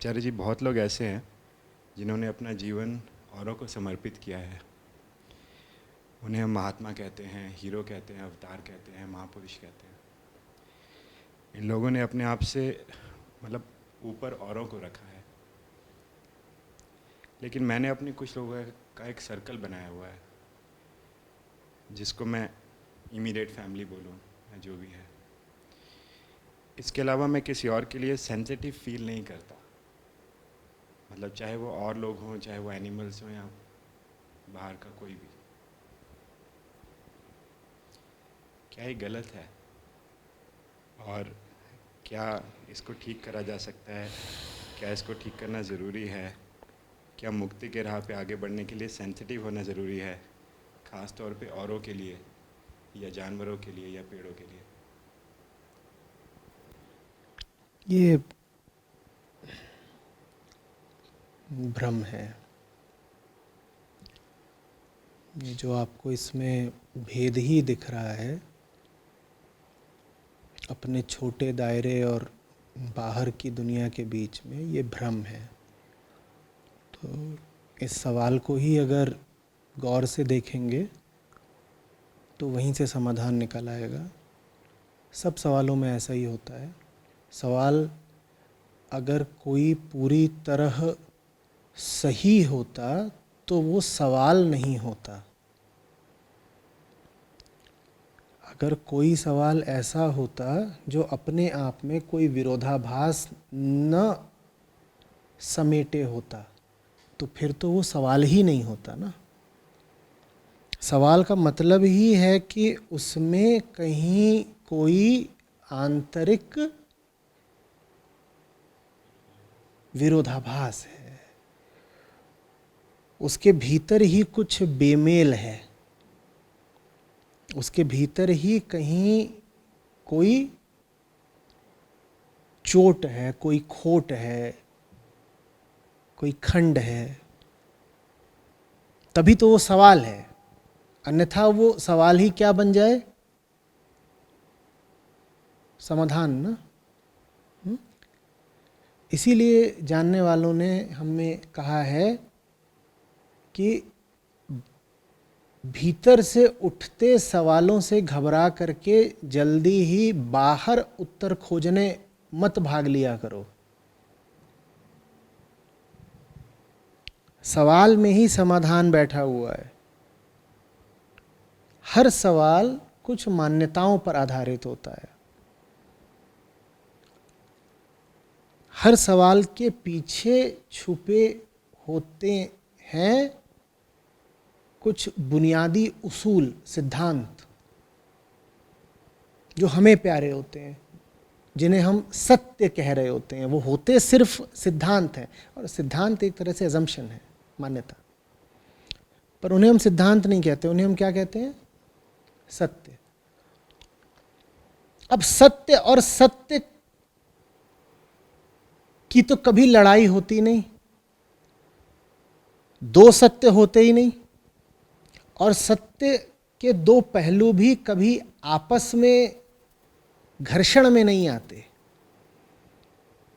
आचार्य जी, बहुत लोग ऐसे हैं जिन्होंने अपना जीवन औरों को समर्पित किया है। उन्हें हम महात्मा कहते हैं, हीरो कहते हैं, अवतार कहते हैं, महापुरुष कहते हैं। इन लोगों ने अपने आप से मतलब ऊपर औरों को रखा है। लेकिन मैंने अपने कुछ लोगों का एक सर्कल बनाया हुआ है, जिसको मैं इमीडिएट फैमिली बोलूँ या जो भी है। इसके अलावा मैं किसी और के लिए सेंसिटिव फील नहीं करता। मतलब चाहे वो और लोग हों, चाहे वो एनिमल्स हों या बाहर का कोई भी। क्या ये गलत है? और क्या इसको ठीक करा जा सकता है? क्या इसको ठीक करना ज़रूरी है? क्या मुक्ति के राह पे आगे बढ़ने के लिए सेंसिटिव होना ज़रूरी है, ख़ास तौर पे औरों के लिए या जानवरों के लिए या पेड़ों के लिए? ये भ्रम है। ये जो आपको इसमें भेद ही दिख रहा है, अपने छोटे दायरे और बाहर की दुनिया के बीच में, ये भ्रम है। तो इस सवाल को ही अगर गौर से देखेंगे तो वहीं से समाधान निकल आएगा। सब सवालों में ऐसा ही होता है। सवाल अगर कोई पूरी तरह सही होता तो वो सवाल नहीं होता। अगर कोई सवाल ऐसा होता जो अपने आप में कोई विरोधाभास न समेटे होता, तो फिर तो वो सवाल ही नहीं होता ना। सवाल का मतलब ही है कि उसमें कहीं कोई आंतरिक विरोधाभास है, उसके भीतर ही कुछ बेमेल है, उसके भीतर ही कहीं कोई चोट है, कोई खोट है, कोई खंड है। तभी तो वो सवाल है। अन्यथा वो सवाल ही क्या बन जाए? समाधान ना। इसीलिए जानने वालों ने हमें कहा है कि भीतर से उठते सवालों से घबरा करके जल्दी ही बाहर उत्तर खोजने मत भाग लिया करो। सवाल में ही समाधान बैठा हुआ है। हर सवाल कुछ मान्यताओं पर आधारित होता है। हर सवाल के पीछे छुपे होते हैं कुछ बुनियादी उसूल, सिद्धांत, जो हमें प्यारे होते हैं, जिन्हें हम सत्य कह रहे होते हैं। वो होते सिर्फ सिद्धांत हैं, और सिद्धांत एक तरह से अजम्पशन है, मान्यता। पर उन्हें हम सिद्धांत नहीं कहते, उन्हें हम क्या कहते हैं? सत्य। अब सत्य और सत्य की तो कभी लड़ाई होती नहीं, दो सत्य होते ही नहीं, और सत्य के दो पहलू भी कभी आपस में घर्षण में नहीं आते,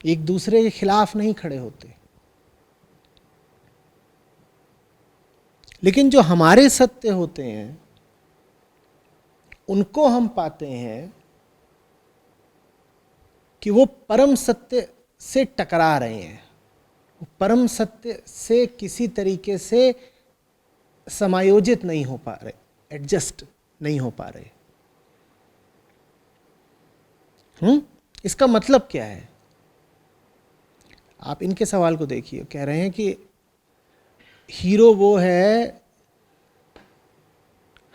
एक दूसरे के खिलाफ नहीं खड़े होते। लेकिन जो हमारे सत्य होते हैं, उनको हम पाते हैं कि वो परम सत्य से टकरा रहे हैं, वो परम सत्य से किसी तरीके से समायोजित नहीं हो पा रहे, एडजस्ट नहीं हो पा रहे। इसका मतलब क्या है? आप इनके सवाल को देखिए। कह रहे हैं कि हीरो वो है,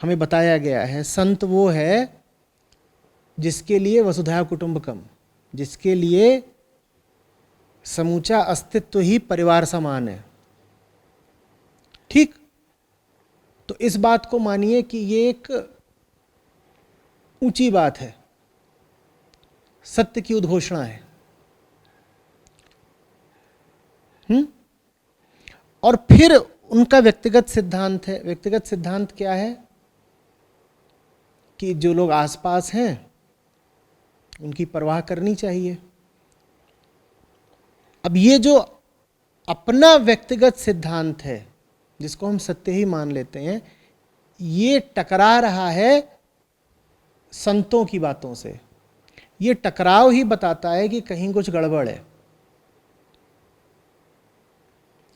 हमें बताया गया है, संत वो है जिसके लिए वसुधैव कुटुंबकम, जिसके लिए समूचा अस्तित्व ही परिवार समान है। ठीक? तो इस बात को मानिए कि ये एक ऊंची बात है, सत्य की उद्घोषणा है। और फिर उनका व्यक्तिगत सिद्धांत है। व्यक्तिगत सिद्धांत क्या है? कि जो लोग आसपास हैं उनकी परवाह करनी चाहिए। अब ये जो अपना व्यक्तिगत सिद्धांत है जिसको हम सत्य ही मान लेते हैं, ये टकरा रहा है संतों की बातों से। ये टकराव ही बताता है कि कहीं कुछ गड़बड़ है,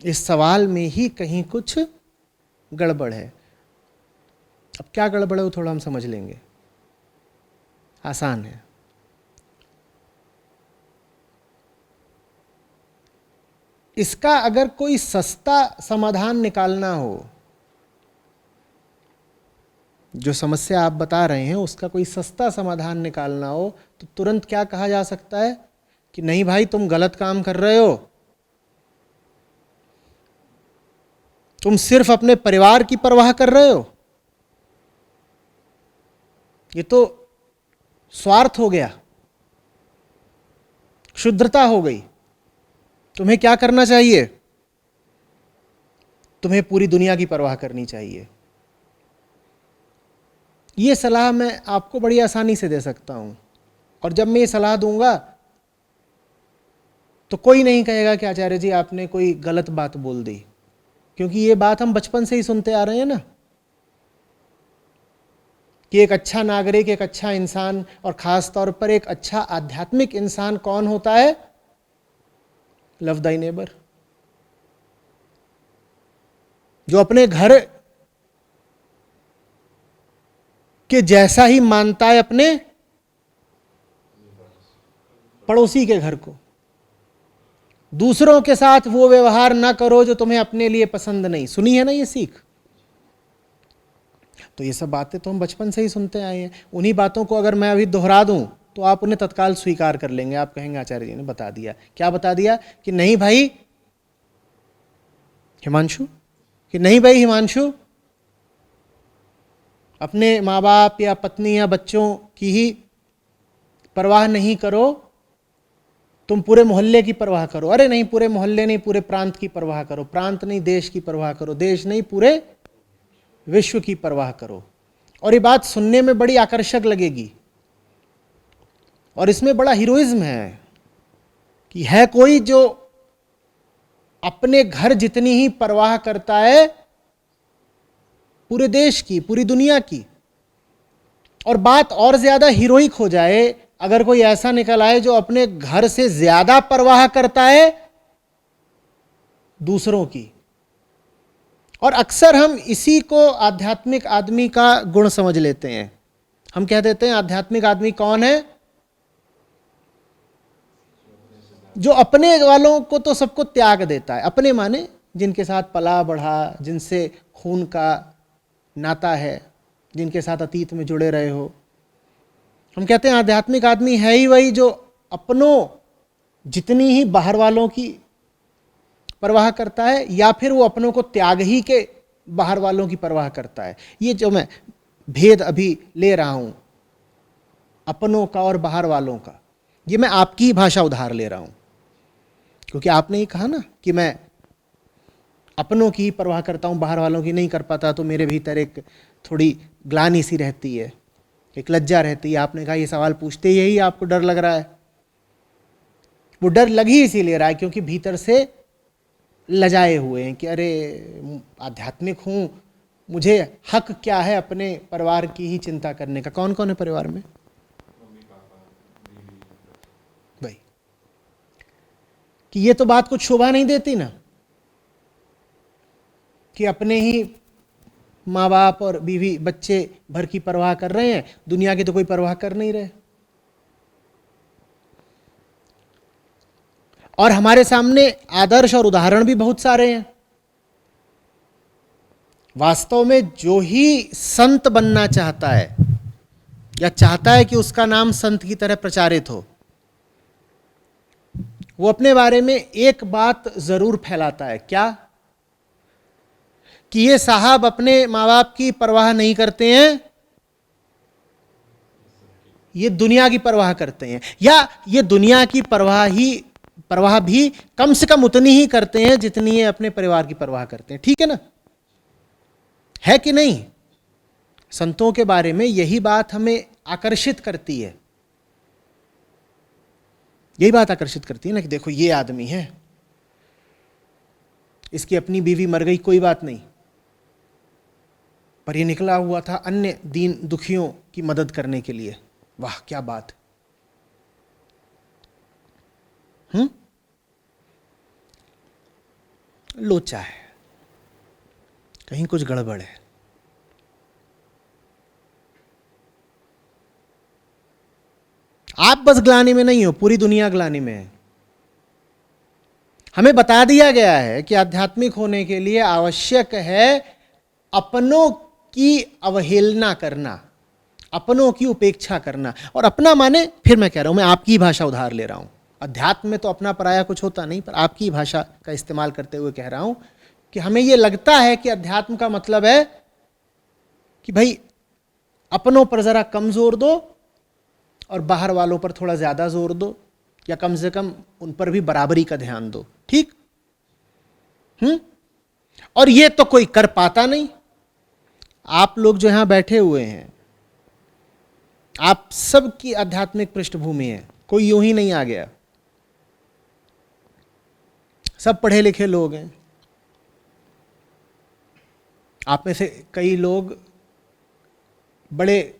इस सवाल में ही कहीं कुछ गड़बड़ है। अब क्या गड़बड़ है वो थोड़ा हम समझ लेंगे, आसान है। इसका अगर कोई सस्ता समाधान निकालना हो, जो समस्या आप बता रहे हैं उसका कोई सस्ता समाधान निकालना हो, तो तुरंत क्या कहा जा सकता है कि नहीं भाई तुम गलत काम कर रहे हो, तुम सिर्फ अपने परिवार की परवाह कर रहे हो, ये तो स्वार्थ हो गया, क्षुद्रता हो गई। तुम्हें क्या करना चाहिए? तुम्हें पूरी दुनिया की परवाह करनी चाहिए। ये सलाह मैं आपको बड़ी आसानी से दे सकता हूं, और जब मैं ये सलाह दूंगा तो कोई नहीं कहेगा कि आचार्य जी आपने कोई गलत बात बोल दी, क्योंकि ये बात हम बचपन से ही सुनते आ रहे हैं ना, कि एक अच्छा नागरिक, एक अच्छा इंसान, और खास तौर पर एक अच्छा आध्यात्मिक इंसान कौन होता है? लव दाई नेबर, जो अपने घर के जैसा ही मानता है अपने पड़ोसी के घर को। दूसरों के साथ वो व्यवहार ना करो जो तुम्हें अपने लिए पसंद नहीं। सुनी है ना ये सीख? तो ये सब बातें तो हम बचपन से ही सुनते आए हैं। उन्हीं बातों को अगर मैं अभी दोहरा दूं तो आप उन्हें तत्काल स्वीकार कर लेंगे। आप कहेंगे आचार्य जी ने बता दिया। क्या बता दिया? कि नहीं भाई हिमांशु, कि नहीं भाई हिमांशु, अपने माँ बाप या पत्नी या बच्चों की ही परवाह नहीं करो, तुम पूरे मोहल्ले की परवाह करो। अरे नहीं, पूरे मोहल्ले नहीं, पूरे प्रांत की परवाह करो। प्रांत नहीं, देश की परवाह करो। देश नहीं, पूरे विश्व की परवाह करो। और ये बात सुनने में बड़ी आकर्षक लगेगी, और इसमें बड़ा हीरोइज्म है कि है कोई जो अपने घर जितनी ही परवाह करता है पूरे देश की, पूरी दुनिया की। और बात और ज्यादा हीरोइक हो जाए अगर कोई ऐसा निकल आए जो अपने घर से ज्यादा परवाह करता है दूसरों की। और अक्सर हम इसी को आध्यात्मिक आदमी का गुण समझ लेते हैं। हम कह देते हैं आध्यात्मिक आदमी कौन है? जो अपने वालों को तो सबको त्याग देता है। अपने माने जिनके साथ पला बढ़ा, जिनसे खून का नाता है, जिनके साथ अतीत में जुड़े रहे हो। हम कहते हैं आध्यात्मिक आदमी है ही वही जो अपनों जितनी ही बाहर वालों की परवाह करता है, या फिर वो अपनों को त्याग ही के बाहर वालों की परवाह करता है। ये जो मैं भेद अभी ले रहा हूं अपनों का और बाहर वालों का, ये मैं आपकी ही भाषा उधार ले रहा हूं, क्योंकि आपने ही कहा ना कि मैं अपनों की ही परवाह करता हूं, बाहर वालों की नहीं कर पाता, तो मेरे भीतर एक थोड़ी ग्लानि सी रहती है, एक लज्जा रहती है। आपने कहा ये सवाल पूछते ही आपको डर लग रहा है। वो डर लग ही इसीलिए रहा है क्योंकि भीतर से लजाए हुए हैं कि अरे आध्यात्मिक हूं, मुझे हक क्या है अपने परिवार की ही चिंता करने का। कौन कौन है परिवार में? भाई कि ये तो बात कुछ शोभा नहीं देती ना, कि अपने ही माँ बाप और बीवी बच्चे भर की परवाह कर रहे हैं, दुनिया की तो कोई परवाह कर नहीं रहे। और हमारे सामने आदर्श और उदाहरण भी बहुत सारे हैं। वास्तव में जो ही संत बनना चाहता है या चाहता है कि उसका नाम संत की तरह प्रचारित हो, वो अपने बारे में एक बात जरूर फैलाता है। क्या? कि ये साहब अपने माँ बाप की परवाह नहीं करते हैं, ये दुनिया की परवाह करते हैं, या ये दुनिया की परवाह भी कम से कम उतनी ही करते हैं जितनी ये अपने परिवार की परवाह करते हैं। ठीक है ना? है कि नहीं? संतों के बारे में यही बात हमें आकर्षित करती है। यही बात आकर्षित करती है ना कि देखो ये आदमी है, इसकी अपनी बीवी मर गई, कोई बात नहीं, पर ये निकला हुआ था अन्य दीन दुखियों की मदद करने के लिए। वाह क्या बात। लोचा है, कहीं कुछ गड़बड़ है। आप बस ग्लानि में नहीं हो, पूरी दुनिया ग्लानि में है। हमें बता दिया गया है कि आध्यात्मिक होने के लिए आवश्यक है अपनों की अवहेलना करना, अपनों की उपेक्षा करना। और अपना माने, फिर मैं कह रहा हूं, मैं आपकी ही भाषा उधार ले रहा हूं, अध्यात्म में तो अपना पराया कुछ होता नहीं, पर आपकी ही भाषा का इस्तेमाल करते हुए कह रहा हूं कि हमें यह लगता है कि अध्यात्म का मतलब है कि भाई अपनों पर जरा कम जोर दो और बाहर वालों पर थोड़ा ज्यादा जोर दो, या कम से कम उन पर भी बराबरी का ध्यान दो। ठीक? और ये तो कोई कर पाता नहीं। आप लोग जो यहां बैठे हुए हैं, आप सबकी आध्यात्मिक पृष्ठभूमि है, कोई यूं ही नहीं आ गया, सब पढ़े लिखे लोग हैं। आप में से कई लोग बड़े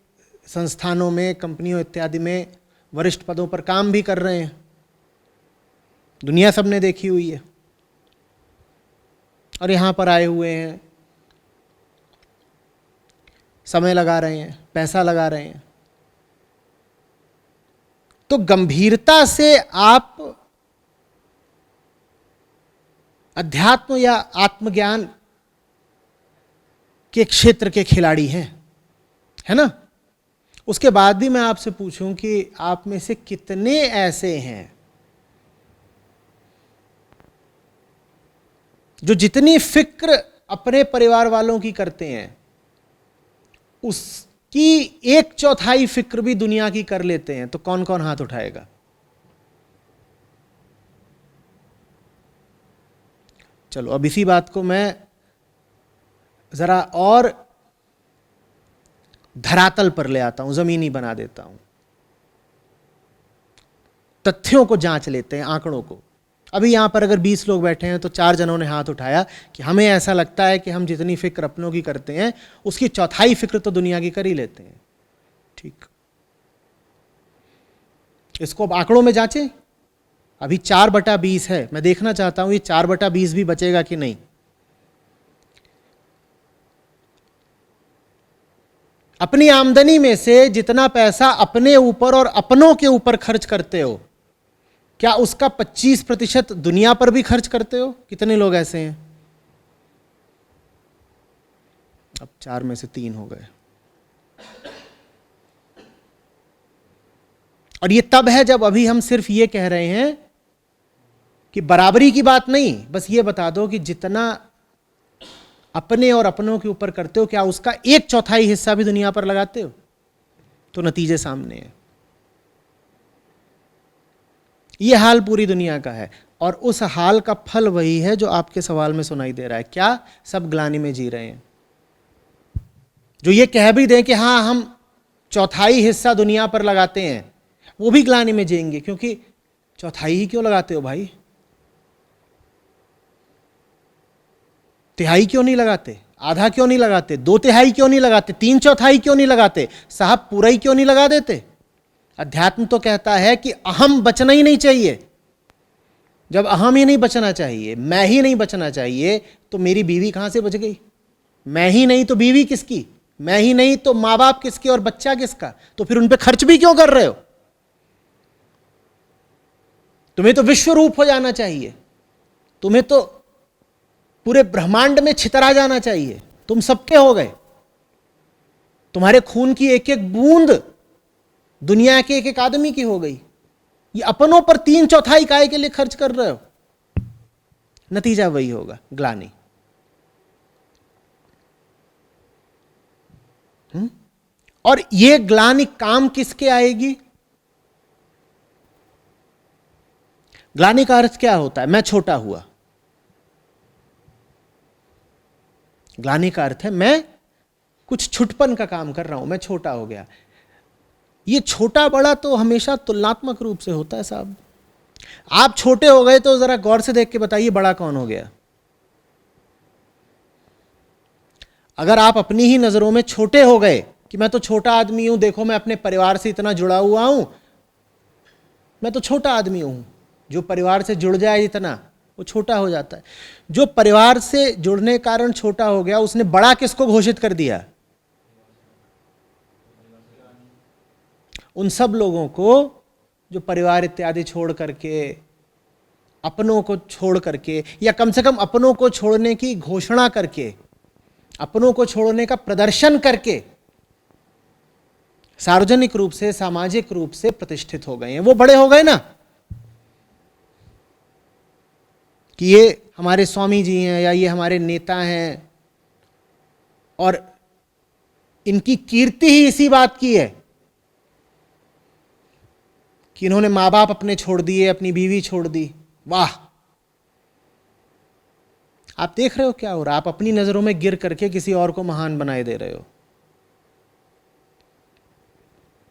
संस्थानों में, कंपनियों इत्यादि में वरिष्ठ पदों पर काम भी कर रहे हैं, दुनिया सबने देखी हुई है, और यहां पर आए हुए हैं, समय लगा रहे हैं, पैसा लगा रहे हैं। तो गंभीरता से आप अध्यात्म या आत्मज्ञान के क्षेत्र के खिलाड़ी हैं, है ना? उसके बाद भी मैं आपसे पूछूं कि आप में से कितने ऐसे हैं जो जितनी फिक्र अपने परिवार वालों की करते हैं उसकी 1/4 फिक्र भी दुनिया की कर लेते हैं? तो कौन कौन हाथ उठाएगा? चलो अब इसी बात को मैं जरा और धरातल पर ले आता हूं, जमीनी बना देता हूं, तथ्यों को जांच लेते हैं, आंकड़ों को। अभी यहां पर अगर 20 लोग बैठे हैं तो 4 जनों ने हाथ उठाया कि हमें ऐसा लगता है कि हम जितनी फिक्र अपनों की करते हैं उसकी 1/4 फिक्र तो दुनिया की कर ही लेते हैं। ठीक, इसको अब आंकड़ों में जांचें। अभी 4/20 है, मैं देखना चाहता हूं ये 4/20 भी बचेगा कि नहीं। अपनी आमदनी में से जितना पैसा अपने ऊपर और अपनों के ऊपर खर्च करते हो, क्या उसका 25% दुनिया पर भी खर्च करते हो? कितने लोग ऐसे हैं? अब 4 में से 3 हो गए। और ये तब है जब अभी हम सिर्फ ये कह रहे हैं कि बराबरी की बात नहीं, बस ये बता दो कि जितना अपने और अपनों के ऊपर करते हो क्या उसका 1/4 हिस्सा भी दुनिया पर लगाते हो? तो नतीजे सामने हैं। यह हाल पूरी दुनिया का है, और उस हाल का फल वही है जो आपके सवाल में सुनाई दे रहा है। क्या सब ग्लानि में जी रहे हैं? जो ये कह भी दें कि हां हम 1/4 हिस्सा दुनिया पर लगाते हैं, वो भी ग्लानि में जिएंगे, क्योंकि 1/4 ही क्यों लगाते हो भाई? 1/3 क्यों नहीं लगाते? आधा क्यों नहीं लगाते? 2/3 क्यों नहीं लगाते? 3/4 क्यों नहीं लगाते? साहब पूरा ही क्यों नहीं लगा देते? अध्यात्म तो कहता है कि अहम बचना ही नहीं चाहिए। जब अहम ही नहीं बचना चाहिए, मैं ही नहीं बचना चाहिए, तो मेरी बीवी कहां से बच गई? मैं ही नहीं तो बीवी किसकी? मैं ही नहीं तो मां बाप किसके और बच्चा किसका? तो फिर उन पे खर्च भी क्यों कर रहे हो? तुम्हें तो विश्व रूप हो जाना चाहिए, तुम्हें तो पूरे ब्रह्मांड में छितरा जाना चाहिए। तुम सबके हो गए, तुम्हारे खून की एक एक बूंद दुनिया के एक एक आदमी की हो गई। ये अपनों पर 3/4 काय के लिए खर्च कर रहे हो? नतीजा वही होगा, ग्लानि। और ये ग्लानि काम किसके आएगी? ग्लानि का अर्थ क्या होता है? मैं छोटा हुआ। ग्लानि का अर्थ है मैं कुछ छुटपन का काम कर रहा हूं, मैं छोटा हो गया। ये छोटा बड़ा तो हमेशा तुलनात्मक रूप से होता है साहब। आप छोटे हो गए तो जरा गौर से देख के बताइए बड़ा कौन हो गया। अगर आप अपनी ही नजरों में छोटे हो गए कि मैं तो छोटा आदमी हूं, देखो मैं अपने परिवार से इतना जुड़ा हुआ हूं, मैं तो छोटा आदमी हूं। जो परिवार से जुड़ जाए इतना, वो छोटा हो जाता है। जो परिवार से जुड़ने के कारण छोटा हो गया, उसने बड़ा किसको घोषित कर दिया? उन सब लोगों को जो परिवार इत्यादि छोड़ करके, अपनों को छोड़ करके, या कम से कम अपनों को छोड़ने की घोषणा करके, अपनों को छोड़ने का प्रदर्शन करके सार्वजनिक रूप से, सामाजिक रूप से प्रतिष्ठित हो गए हैं। वो बड़े हो गए ना, कि ये हमारे स्वामी जी हैं या ये हमारे नेता हैं, और इनकी कीर्ति ही इसी बात की है कि इन्होंने माँ बाप अपने छोड़ दिए, अपनी बीवी छोड़ दी। वाह! आप देख रहे हो क्या हो रहा? आप अपनी नजरों में गिर करके किसी और को महान बनाए दे रहे हो।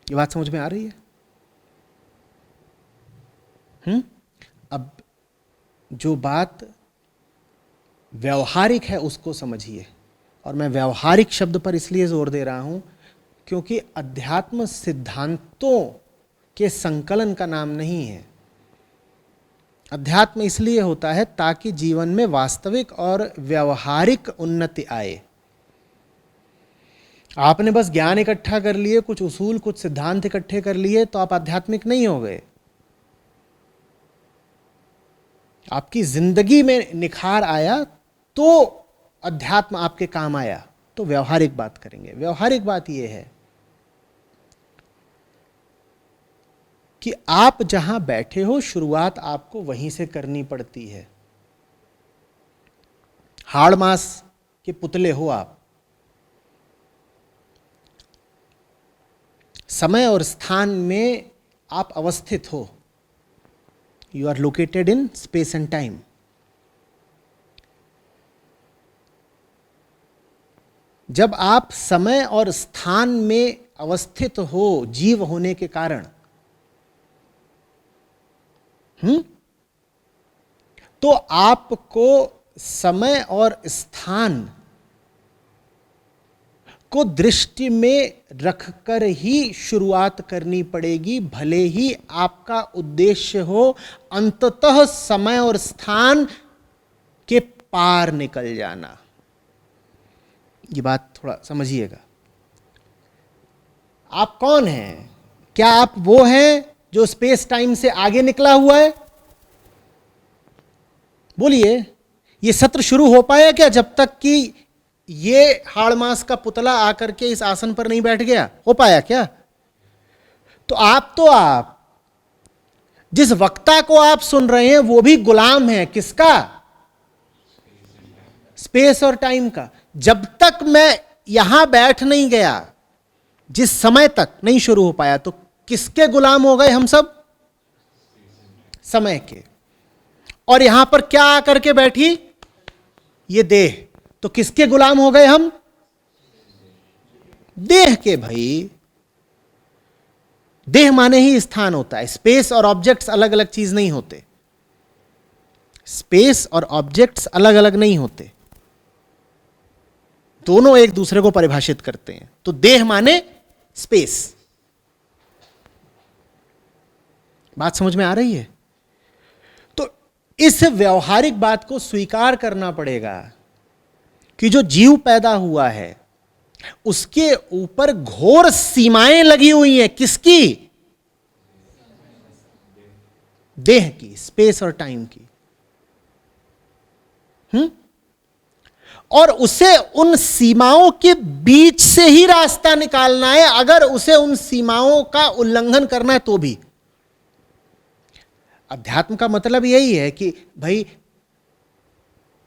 ये बात समझ में आ रही है? अब जो बात व्यवहारिक है उसको समझिए, और मैं व्यवहारिक शब्द पर इसलिए जोर दे रहा हूं क्योंकि अध्यात्म सिद्धांतों के संकलन का नाम नहीं है। अध्यात्म इसलिए होता है ताकि जीवन में वास्तविक और व्यवहारिक उन्नति आए। आपने बस ज्ञान इकट्ठा कर लिए, कुछ उसूल, कुछ सिद्धांत इकट्ठे कर लिए, तो आप आध्यात्मिक नहीं हो गए। आपकी जिंदगी में निखार आया तो अध्यात्म आपके काम आया। तो व्यवहारिक बात करेंगे। व्यवहारिक बात यह है कि आप जहां बैठे हो, शुरुआत आपको वहीं से करनी पड़ती है। हाड़ मास के पुतले हो आप। समय और स्थान में आप अवस्थित हो। You are located in space and time. जब आप समय और स्थान में अवस्थित हो, जीव होने के कारण, तो आपको समय और स्थान को दृष्टि में रखकर ही शुरुआत करनी पड़ेगी, भले ही आपका उद्देश्य हो अंततः समय और स्थान के पार निकल जाना। ये बात थोड़ा समझिएगा। आप कौन हैं? क्या आप वो हैं जो स्पेस टाइम से आगे निकला हुआ है? बोलिए, ये सत्र शुरू हो पाया क्या जब तक कि ये हाड़ मास का पुतला आकर के इस आसन पर नहीं बैठ गया? हो पाया क्या? तो आप जिस वक्ता को आप सुन रहे हैं वो भी गुलाम है। किसका? स्पेस और टाइम का। जब तक मैं यहां बैठ नहीं गया, जिस समय तक नहीं शुरू हो पाया, तो किसके गुलाम हो गए हम सब? समय के। और यहां पर क्या आकर के बैठी? ये देह। तो किसके गुलाम हो गए हम? देह के। भाई, देह माने ही स्थान होता है। स्पेस और ऑब्जेक्ट्स अलग अलग चीज नहीं होते। स्पेस और ऑब्जेक्ट्स अलग अलग नहीं होते, दोनों एक दूसरे को परिभाषित करते हैं। तो देह माने स्पेस। बात समझ में आ रही है? तो इस व्यवहारिक बात को स्वीकार करना पड़ेगा कि जो जीव पैदा हुआ है उसके ऊपर घोर सीमाएं लगी हुई हैं। किसकी? देह की, स्पेस और टाइम की। और उसे उन सीमाओं के बीच से ही रास्ता निकालना है। अगर उसे उन सीमाओं का उल्लंघन करना है तो भी। अध्यात्म का मतलब यही है कि भाई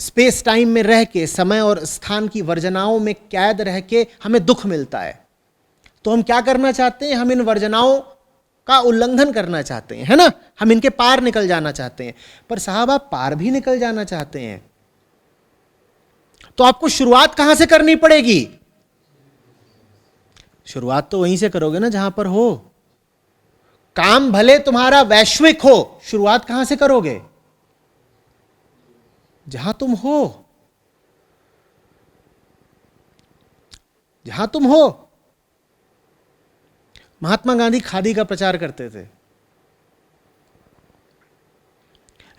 स्पेस टाइम में रह के, समय और स्थान की वर्जनाओं में कैद रह के हमें दुख मिलता है, तो हम क्या करना चाहते हैं? हम इन वर्जनाओं का उल्लंघन करना चाहते हैं, है ना? हम इनके पार निकल जाना चाहते हैं। पर साहब, आप पार भी निकल जाना चाहते हैं तो आपको शुरुआत कहां से करनी पड़ेगी? शुरुआत तो वहीं से करोगे ना जहां पर हो। काम भले तुम्हारा वैश्विक हो, शुरुआत कहां से करोगे? जहां तुम हो, जहां तुम हो। महात्मा गांधी खादी का प्रचार करते थे।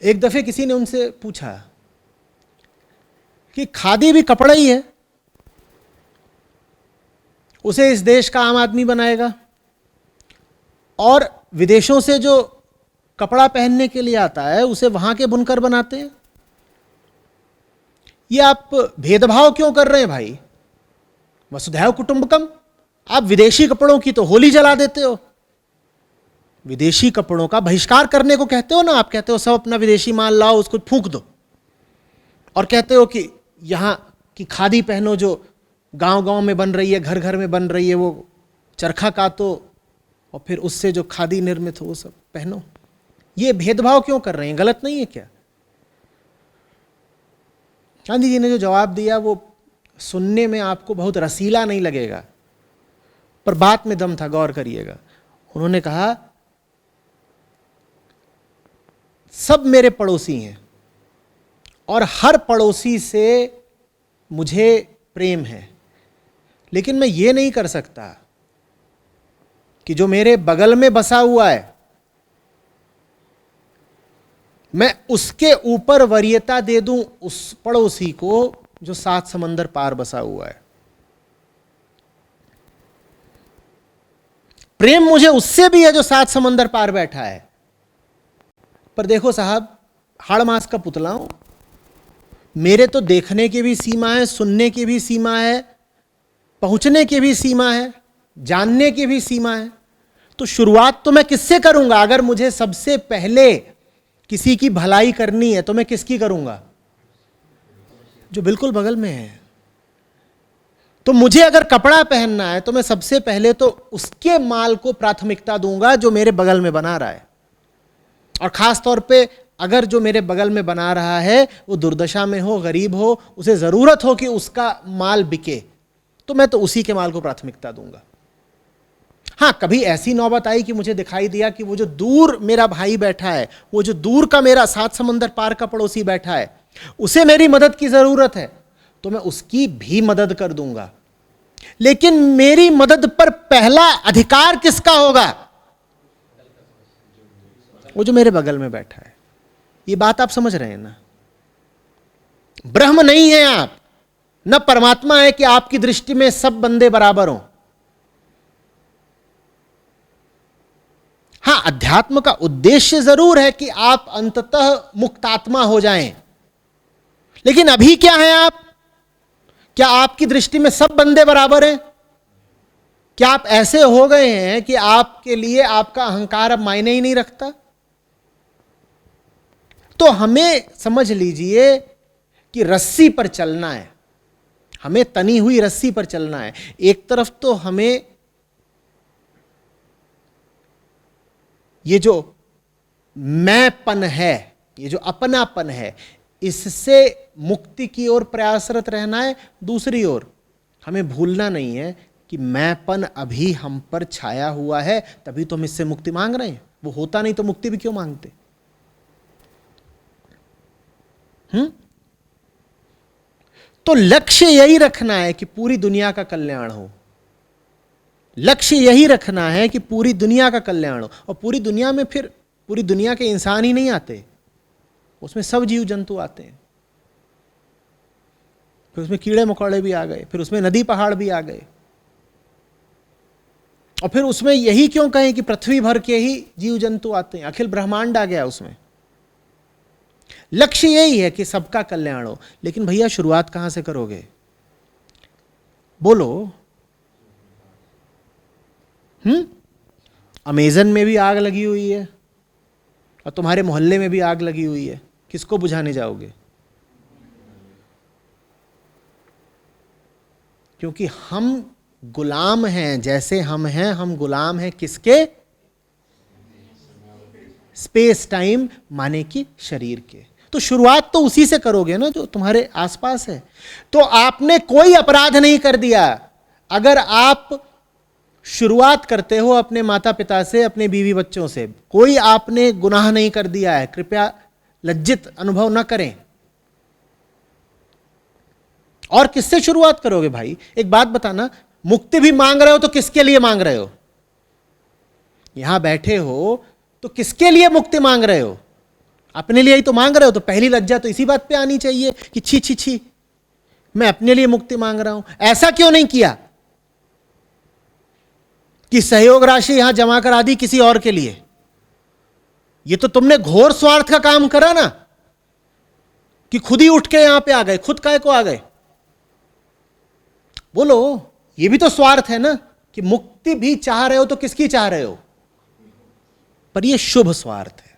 एक दफे किसी ने उनसे पूछा कि खादी भी कपड़ा ही है, उसे इस देश का आम आदमी बनाएगा, और विदेशों से जो कपड़ा पहनने के लिए आता है उसे वहां के बुनकर बनाते हैं। ये आप भेदभाव क्यों कर रहे हैं भाई? वसुधैव कुटुंबकम। आप विदेशी कपड़ों की तो होली जला देते हो, विदेशी कपड़ों का बहिष्कार करने को कहते हो ना। आप कहते हो सब अपना विदेशी माल लाओ, उसको फूंक दो, और कहते हो कि यहां की खादी पहनो जो गांव गांव में बन रही है, घर घर में बन रही है, वो चरखा कातो और फिर उससे जो खादी निर्मित हो वो सब पहनो। ये भेदभाव क्यों कर रहे हैं? गलत नहीं है क्या? गांधी जी ने जो जवाब दिया वो सुनने में आपको बहुत रसीला नहीं लगेगा, पर बात में दम था, गौर करिएगा। उन्होंने कहा सब मेरे पड़ोसी हैं और हर पड़ोसी से मुझे प्रेम है, लेकिन मैं ये नहीं कर सकता कि जो मेरे बगल में बसा हुआ है मैं उसके ऊपर वरीयता दे दूं उस पड़ोसी को जो 7 समंदर पार बसा हुआ है। प्रेम मुझे उससे भी है जो 7 समंदर पार बैठा है। पर देखो साहब, हाड़ मास का पुतला हूं, मेरे तो देखने की भी सीमा है, सुनने की भी सीमा है, पहुंचने की भी सीमा है, जानने की भी सीमा है। तो शुरुआत तो मैं किससे करूंगा? अगर मुझे सबसे पहले किसी की भलाई करनी है तो मैं किसकी करूंगा? जो बिल्कुल बगल में है। तो मुझे अगर कपड़ा पहनना है तो मैं सबसे पहले तो उसके माल को प्राथमिकता दूंगा जो मेरे बगल में बना रहा है, और खास तौर पे अगर जो मेरे बगल में बना रहा है वो दुर्दशा में हो, गरीब हो, उसे जरूरत हो कि उसका माल बिके, तो मैं तो उसी के माल को प्राथमिकता दूंगा। हाँ, कभी ऐसी नौबत आई कि मुझे दिखाई दिया कि वो जो दूर मेरा भाई बैठा है, वो जो दूर का मेरा 7 समंदर पार का पड़ोसी बैठा है, उसे मेरी मदद की जरूरत है, तो मैं उसकी भी मदद कर दूंगा। लेकिन मेरी मदद पर पहला अधिकार किसका होगा? वो जो मेरे बगल में बैठा है। ये बात आप समझ रहे हैं ना? ब्रह्म नहीं है आप, न परमात्मा है कि आपकी दृष्टि में सब बंदे बराबर हों। हां, अध्यात्म का उद्देश्य जरूर है कि आप अंततः मुक्तात्मा हो जाएं, लेकिन अभी क्या है आप? क्या आपकी दृष्टि में सब बंदे बराबर हैं? क्या आप ऐसे हो गए हैं कि आपके लिए आपका अहंकार अब मायने ही नहीं रखता? तो हमें समझ लीजिए कि रस्सी पर चलना है, हमें तनी हुई रस्सी पर चलना है। एक तरफ तो हमें ये जो मैंपन है, ये जो अपनापन है, इससे मुक्ति की ओर प्रयासरत रहना है। दूसरी ओर हमें भूलना नहीं है कि मैंपन अभी हम पर छाया हुआ है, तभी तो हम इससे मुक्ति मांग रहे हैं। वो होता नहीं तो मुक्ति भी क्यों मांगते? तो लक्ष्य यही रखना है कि पूरी दुनिया का कल्याण हो। लक्ष्य यही रखना है कि पूरी दुनिया का कल्याण हो। और पूरी दुनिया में फिर पूरी दुनिया के इंसान ही नहीं आते, उसमें सब जीव जंतु आते हैं, फिर उसमें कीड़े मकोड़े भी आ गए, फिर उसमें नदी पहाड़ भी आ गए, और फिर उसमें यही क्यों कहें कि पृथ्वी भर के ही जीव जंतु आते हैं, अखिल ब्रह्मांड आ गया उसमें। लक्ष्य यही है कि सबका कल्याण हो। लेकिन भैया शुरुआत कहां से करोगे? बोलो। अमेजन में भी आग लगी हुई है और तुम्हारे मोहल्ले में भी आग लगी हुई है, किसको बुझाने जाओगे? क्योंकि हम गुलाम हैं, जैसे हम हैं, हम गुलाम हैं किसके? स्पेस टाइम माने कि शरीर के। तो शुरुआत तो उसी से करोगे ना जो तुम्हारे आसपास है। तो आपने कोई अपराध नहीं कर दिया अगर आप शुरुआत करते हो अपने माता पिता से, अपने बीवी बच्चों से। कोई आपने गुनाह नहीं कर दिया है, कृपया लज्जित अनुभव न करें। और किससे शुरुआत करोगे भाई? एक बात बताना, मुक्ति भी मांग रहे हो तो किसके लिए मांग रहे हो? यहां बैठे हो तो किसके लिए मुक्ति मांग रहे हो? अपने लिए ही तो मांग रहे हो। तो पहली लज्जा तो इसी बात पे आनी चाहिए कि छी छी छी, मैं अपने लिए मुक्ति मांग रहा हूं। ऐसा क्यों नहीं किया कि सहयोग राशि यहां जमा करा दी किसी और के लिए? ये तो तुमने घोर स्वार्थ का काम करा ना, कि खुद ही उठ के यहां पे आ गए। खुद काहे को आ गए? बोलो, ये भी तो स्वार्थ है ना, कि मुक्ति भी चाह रहे हो तो किसकी चाह रहे हो? पर ये शुभ स्वार्थ है,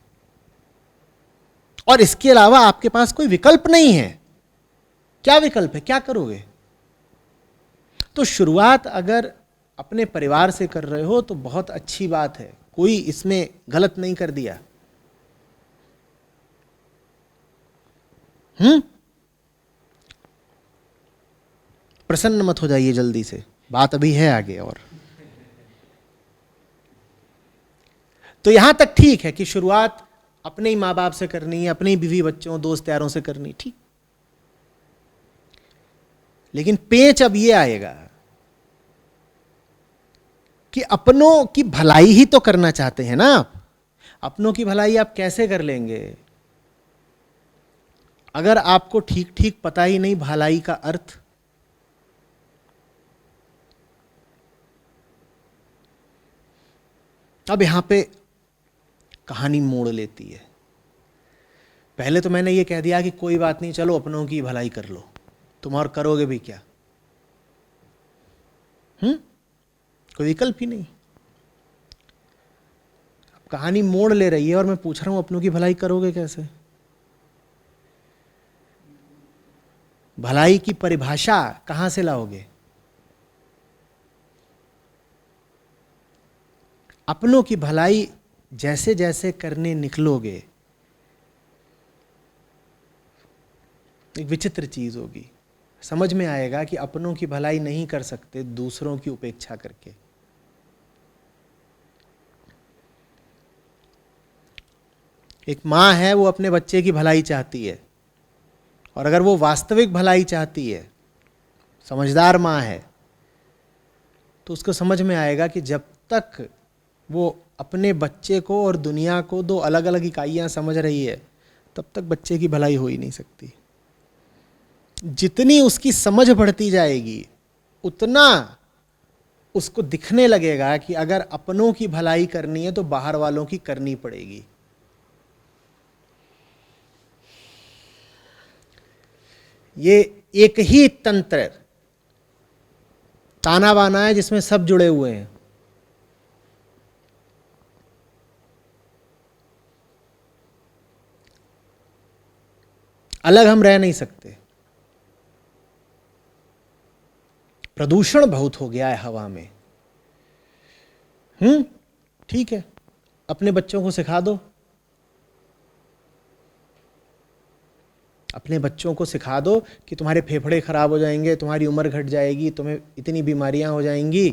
और इसके अलावा आपके पास कोई विकल्प नहीं है। क्या विकल्प है? क्या करोगे? तो शुरुआत अगर अपने परिवार से कर रहे हो तो बहुत अच्छी बात है, कोई इसमें गलत नहीं कर दिया। प्रसन्न मत हो जाइए जल्दी से, बात अभी है आगे। और तो यहां तक ठीक है कि शुरुआत अपने ही मां बाप से करनी है, अपने ही बीवी बच्चों दोस्त यारों से करनी, ठीक। लेकिन पेच अब ये आएगा कि अपनों की भलाई ही तो करना चाहते हैं ना आप। अपनों की भलाई आप कैसे कर लेंगे अगर आपको ठीक ठीक पता ही नहीं भलाई का अर्थ? अब यहां पे कहानी मोड़ लेती है। पहले तो मैंने ये कह दिया कि कोई बात नहीं, चलो अपनों की भलाई कर लो, तुम और करोगे भी क्या? कोई विकल्प ही नहीं। अब कहानी मोड़ ले रही है और मैं पूछ रहा हूं अपनों की भलाई करोगे कैसे? भलाई की परिभाषा कहां से लाओगे? अपनों की भलाई जैसे जैसे करने निकलोगे, एक विचित्र चीज होगी। समझ में आएगा कि अपनों की भलाई नहीं कर सकते दूसरों की उपेक्षा करके। एक मां है, वो अपने बच्चे की भलाई चाहती है, और अगर वो वास्तविक भलाई चाहती है, समझदार मां है, तो उसको समझ में आएगा कि जब तक वो अपने बच्चे को और दुनिया को दो अलग अलग इकाइयां समझ रही है, तब तक बच्चे की भलाई हो ही नहीं सकती। जितनी उसकी समझ बढ़ती जाएगी, उतना उसको दिखने लगेगा कि अगर अपनों की भलाई करनी है तो बाहर वालों की करनी पड़ेगी। ये एक ही तंत्र, ताना बाना है जिसमें सब जुड़े हुए हैं। अलग हम रह नहीं सकते। प्रदूषण बहुत हो गया है हवा में। ठीक है, अपने बच्चों को सिखा दो, अपने बच्चों को सिखा दो कि तुम्हारे फेफड़े खराब हो जाएंगे, तुम्हारी उम्र घट जाएगी, तुम्हें इतनी बीमारियां हो जाएंगी,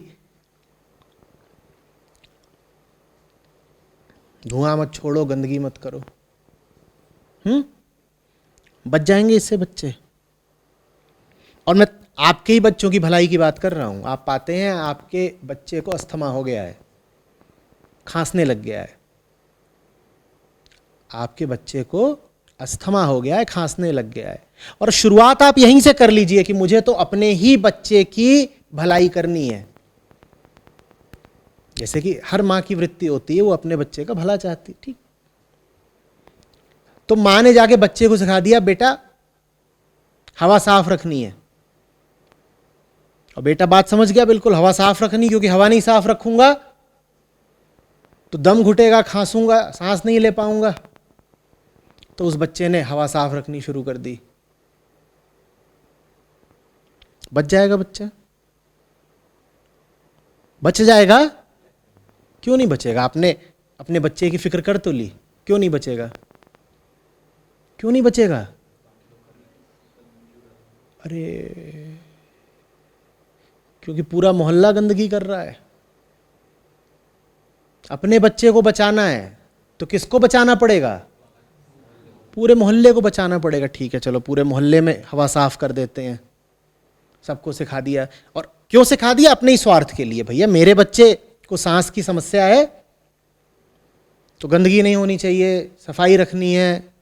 धुआं मत छोड़ो, गंदगी मत करो। बच जाएंगे इससे बच्चे। और मैं आपके ही बच्चों की भलाई की बात कर रहा हूं। आप पाते हैं आपके बच्चे को अस्थमा हो गया है, खांसने लग गया है। आपके बच्चे को अस्थमा हो गया है, खांसने लग गया है, और शुरुआत आप यहीं से कर लीजिए कि मुझे तो अपने ही बच्चे की भलाई करनी है। जैसे कि हर मां की वृत्ति होती है, वो अपने बच्चे का भला चाहती, ठीक। तो मां ने जाके बच्चे को सिखा दिया, बेटा हवा साफ रखनी है, और बेटा बात समझ गया बिल्कुल, हवा साफ रखनी, क्योंकि हवा नहीं साफ रखूंगा तो दम घुटेगा, खांसूंगा, सांस नहीं ले पाऊंगा। तो उस बच्चे ने हवा साफ रखनी शुरू कर दी। बच जाएगा बच्चा? बच जाएगा? क्यों नहीं बचेगा? आपने अपने बच्चे की फिक्र कर तो ली, क्यों नहीं बचेगा? क्यों नहीं बचेगा? अरे क्योंकि पूरा मोहल्ला गंदगी कर रहा है। अपने बच्चे को बचाना है तो किसको बचाना पड़ेगा? पूरे मोहल्ले को बचाना पड़ेगा। ठीक है, चलो पूरे मोहल्ले में हवा साफ कर देते हैं, सबको सिखा दिया। और क्यों सिखा दिया? अपने ही स्वार्थ के लिए। भैया मेरे बच्चे को सांस की समस्या है तो गंदगी नहीं होनी चाहिए, सफाई रखनी है,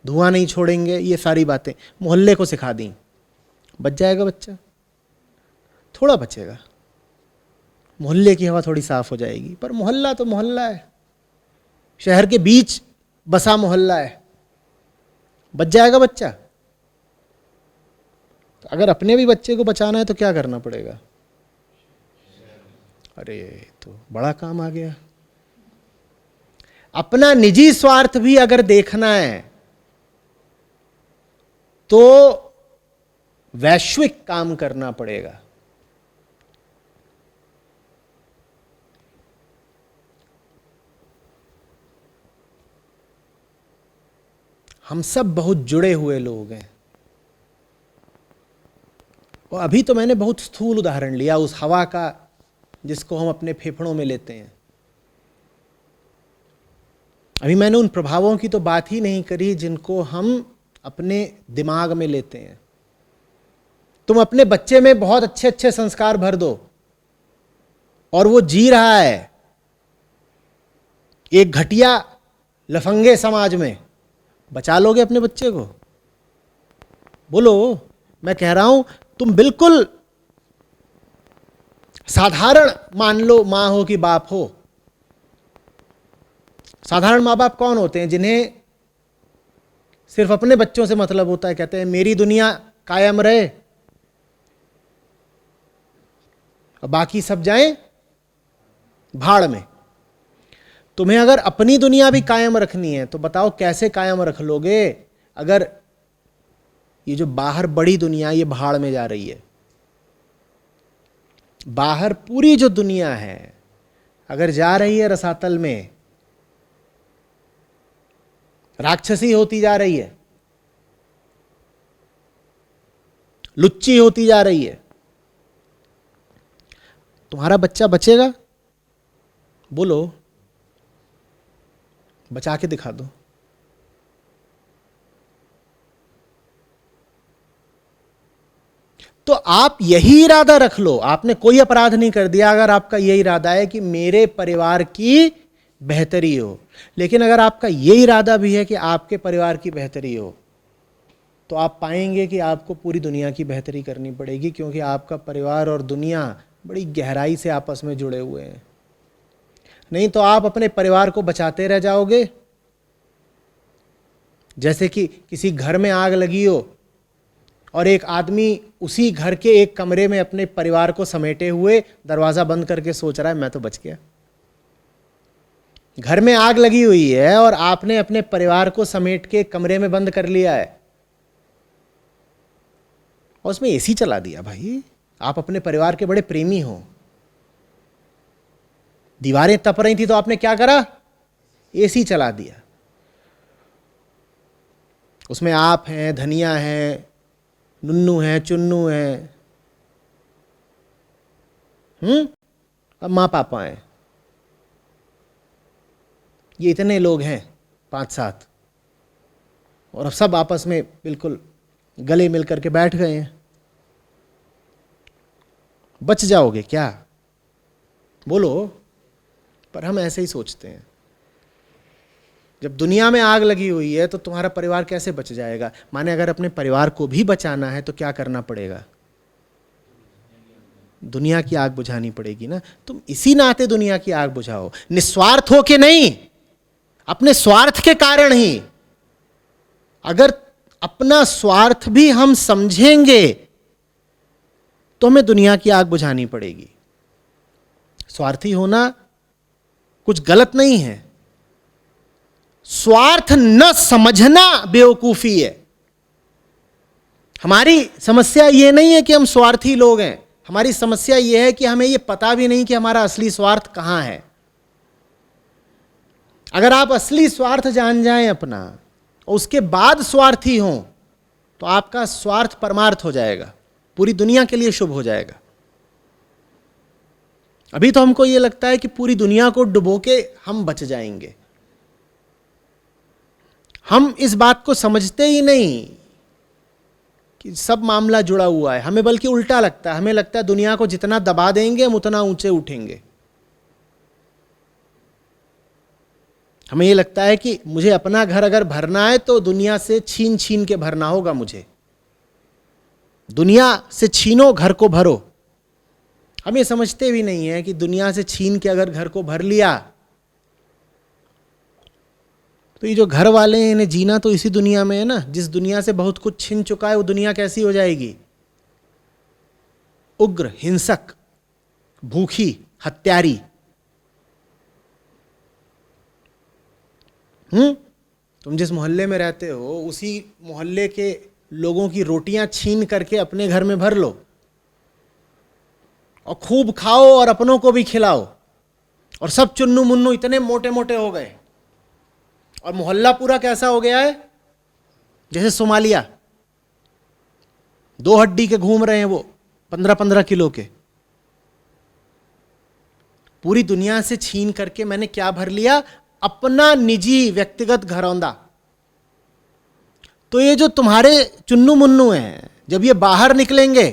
धुआं नहीं छोड़ेंगे, ये सारी बातें मोहल्ले को सिखा दी। बच जाएगा बच्चा? थोड़ा बचेगा, मोहल्ले की हवा थोड़ी साफ हो जाएगी। पर मोहल्ला तो मोहल्ला है, शहर के बीच बसा मोहल्ला है, बच जाएगा बच्चा? तो अगर अपने भी बच्चे को बचाना है तो क्या करना पड़ेगा? अरे तो बड़ा काम आ गया। अपना निजी स्वार्थ भी अगर देखना है तो वैश्विक काम करना पड़ेगा। हम सब बहुत जुड़े हुए लोग हैं। और अभी तो मैंने बहुत स्थूल उदाहरण लिया उस हवा का जिसको हम अपने फेफड़ों में लेते हैं। अभी मैंने उन प्रभावों की तो बात ही नहीं करी जिनको हम अपने दिमाग में लेते हैं। तुम अपने बच्चे में बहुत अच्छे अच्छे संस्कार भर दो और वो जी रहा है एक घटिया लफंगे समाज में, बचा लोगे अपने बच्चे को? बोलो। मैं कह रहा हूं तुम बिल्कुल साधारण मान लो मां हो कि बाप हो। साधारण माँ बाप कौन होते हैं? जिन्हें सिर्फ अपने बच्चों से मतलब होता है। कहते हैं मेरी दुनिया कायम रहे और बाकी सब जाएं भाड़ में। तुम्हें अगर अपनी दुनिया भी कायम रखनी है तो बताओ कैसे कायम रख लोगे अगर ये जो बाहर बड़ी दुनिया ये भाड़ में जा रही है? बाहर पूरी जो दुनिया है अगर जा रही है रसातल में, राक्षसी होती जा रही है, लुच्ची होती जा रही है, तुम्हारा बच्चा बचेगा? बोलो, बचा के दिखा दो। तो आप यही इरादा रख लो। आपने कोई अपराध नहीं कर दिया अगर आपका यही इरादा है कि मेरे परिवार की बेहतरी हो। लेकिन अगर आपका यही इरादा भी है कि आपके परिवार की बेहतरी हो तो आप पाएंगे कि आपको पूरी दुनिया की बेहतरी करनी पड़ेगी, क्योंकि आपका परिवार और दुनिया बड़ी गहराई से आपस में जुड़े हुए हैं। नहीं तो आप अपने परिवार को बचाते रह जाओगे। जैसे कि किसी घर में आग लगी हो और एक आदमी उसी घर के एक कमरे में अपने परिवार को समेटे हुए दरवाजा बंद करके सोच रहा है मैं तो बच गया। घर में आग लगी हुई है और आपने अपने परिवार को समेट के कमरे में बंद कर लिया है और उसमें एसी चला दिया। भाई आप अपने परिवार के बड़े प्रेमी हो, दीवारें तप रही थी तो आपने क्या करा? एसी चला दिया। उसमें आप हैं, धनिया है, नुन्नू है, चुन्नू है, अब माँ पापा हैं। ये इतने लोग हैं 5-7 और अब सब आपस में बिल्कुल गले मिल करके बैठ गए हैं। बच जाओगे क्या? बोलो। पर हम ऐसे ही सोचते हैं। जब दुनिया में आग लगी हुई है तो तुम्हारा परिवार कैसे बच जाएगा? माने अगर अपने परिवार को भी बचाना है तो क्या करना पड़ेगा? दुनिया की आग बुझानी पड़ेगी ना। तुम इसी नाते दुनिया की आग बुझाओ, निस्वार्थ हो के नहीं, अपने स्वार्थ के कारण ही। अगर अपना स्वार्थ भी हम समझेंगे तो हमें दुनिया की आग बुझानी पड़ेगी। स्वार्थी होना कुछ गलत नहीं है, स्वार्थ न समझना बेवकूफी है। हमारी समस्या यह नहीं है कि हम स्वार्थी लोग हैं, हमारी समस्या यह है कि हमें यह पता भी नहीं कि हमारा असली स्वार्थ कहां है। अगर आप असली स्वार्थ जान जाएं अपना और उसके बाद स्वार्थी हों तो आपका स्वार्थ परमार्थ हो जाएगा, पूरी दुनिया के लिए शुभ हो जाएगा। अभी तो हमको ये लगता है कि पूरी दुनिया को डुबो के हम बच जाएंगे। हम इस बात को समझते ही नहीं कि सब मामला जुड़ा हुआ है। हमें बल्कि उल्टा लगता है, हमें लगता है दुनिया को जितना दबा देंगे हम उतना ऊंचे उठेंगे। हमें ये लगता है कि मुझे अपना घर अगर भरना है तो दुनिया से छीन छीन के भरना होगा मुझे। दुनिया से छीनो, घर को भरो। हम ये समझते भी नहीं है कि दुनिया से छीन के अगर घर को भर लिया तो ये जो घर वाले हैं इन्हें जीना तो इसी दुनिया में है ना। जिस दुनिया से बहुत कुछ छिन चुका है वो दुनिया कैसी हो जाएगी? उग्र, हिंसक, भूखी, हत्यारी। तुम जिस मोहल्ले में रहते हो उसी मोहल्ले के लोगों की रोटियां छीन करके अपने घर में भर लो और खूब खाओ और अपनों को भी खिलाओ, और सब चुन्नू मुन्नू इतने मोटे मोटे हो गए और मोहल्ला पूरा कैसा हो गया है? जैसे सोमालिया। 2 हड्डी के घूम रहे हैं वो, 15-15 किलो के। पूरी दुनिया से छीन करके मैंने क्या भर लिया? अपना निजी व्यक्तिगत घरौंदा। तो ये जो तुम्हारे चुन्नू मुन्नू हैं, जब ये बाहर निकलेंगे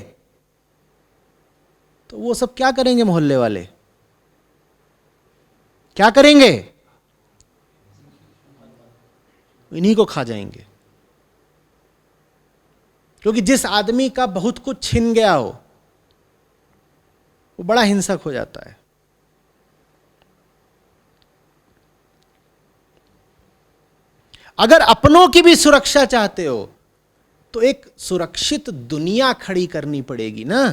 तो वो सब क्या करेंगे? मोहल्ले वाले क्या करेंगे? इन्हीं को खा जाएंगे। क्योंकि जिस आदमी का बहुत कुछ छिन गया हो वो बड़ा हिंसक हो जाता है। अगर अपनों की भी सुरक्षा चाहते हो तो एक सुरक्षित दुनिया खड़ी करनी पड़ेगी ना।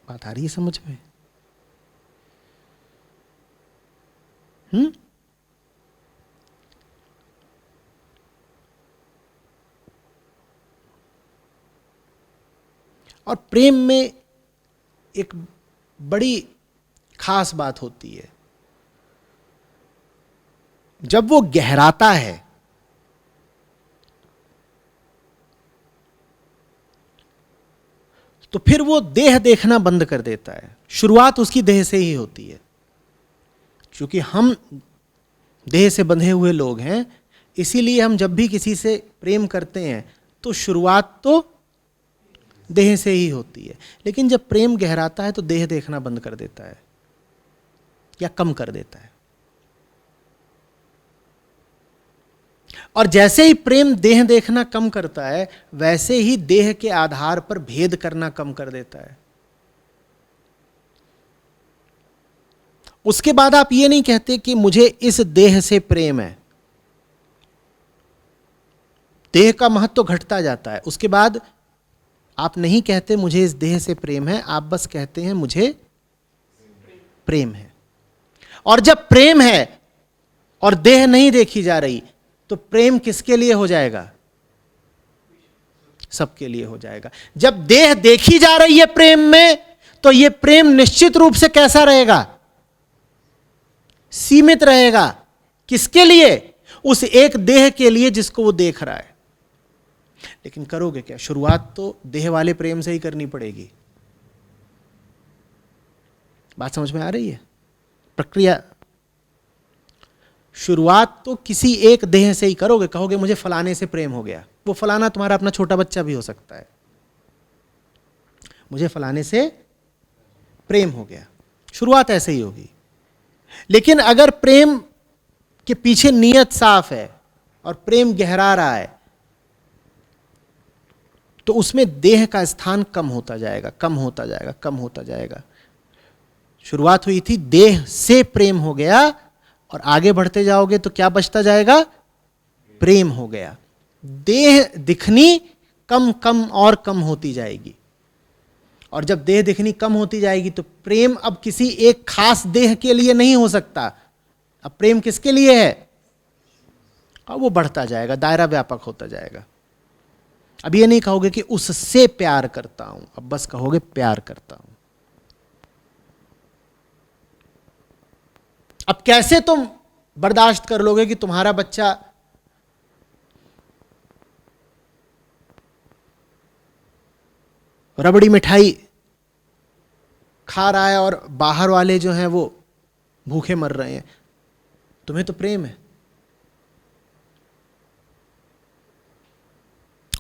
बात आ रही है समझ में? और प्रेम में एक बड़ी खास बात होती है, जब वो गहराता है तो फिर वो देह देखना बंद कर देता है। शुरुआत उसकी देह से ही होती है। क्योंकि हम देह से बंधे हुए लोग हैं, इसीलिए हम जब भी किसी से प्रेम करते हैं तो शुरुआत तो देह से ही होती है। लेकिन जब प्रेम गहराता है तो देह देखना बंद कर देता है या कम कर देता है। और जैसे ही प्रेम देह देखना कम करता है वैसे ही देह के आधार पर भेद करना कम कर देता है। उसके बाद आप ये नहीं कहते कि मुझे इस देह से प्रेम है। देह का महत्व तो घटता जाता है। उसके बाद आप नहीं कहते मुझे इस देह से प्रेम है, आप बस कहते हैं मुझे प्रेम है। और जब प्रेम है और देह नहीं देखी जा रही तो प्रेम किसके लिए हो जाएगा? सबके लिए हो जाएगा। जब देह देखी जा रही है प्रेम में तो यह प्रेम निश्चित रूप से कैसा रहेगा? सीमित रहेगा। किसके लिए? उस एक देह के लिए जिसको वो देख रहा है। लेकिन करोगे क्या? शुरुआत तो देह वाले प्रेम से ही करनी पड़ेगी। बात समझ में आ रही है? प्रक्रिया शुरुआत तो किसी एक देह से ही करोगे। कहोगे मुझे फलाने से प्रेम हो गया। वो फलाना तुम्हारा अपना छोटा बच्चा भी हो सकता है। मुझे फलाने से प्रेम हो गया, शुरुआत ऐसे ही होगी। लेकिन अगर प्रेम के पीछे नीयत साफ है और प्रेम गहरा रहा है तो उसमें देह का स्थान कम होता जाएगा, कम होता जाएगा, कम होता जाएगा। शुरुआत हुई थी देह से प्रेम हो गया और आगे बढ़ते जाओगे तो क्या बचता जाएगा? प्रेम हो गया। देह दिखनी कम कम और कम होती जाएगी। और जब देह दिखनी कम होती जाएगी तो प्रेम अब किसी एक खास देह के लिए नहीं हो सकता। अब प्रेम किसके लिए है? अब वो बढ़ता जाएगा, दायरा व्यापक होता जाएगा। अब ये नहीं कहोगे कि उससे प्यार करता हूं, अब बस कहोगे प्यार करता हूं। अब कैसे तुम बर्दाश्त कर लोगे कि तुम्हारा बच्चा रबड़ी मिठाई खा रहा है और बाहर वाले जो हैं वो भूखे मर रहे हैं, तुम्हें तो प्रेम है।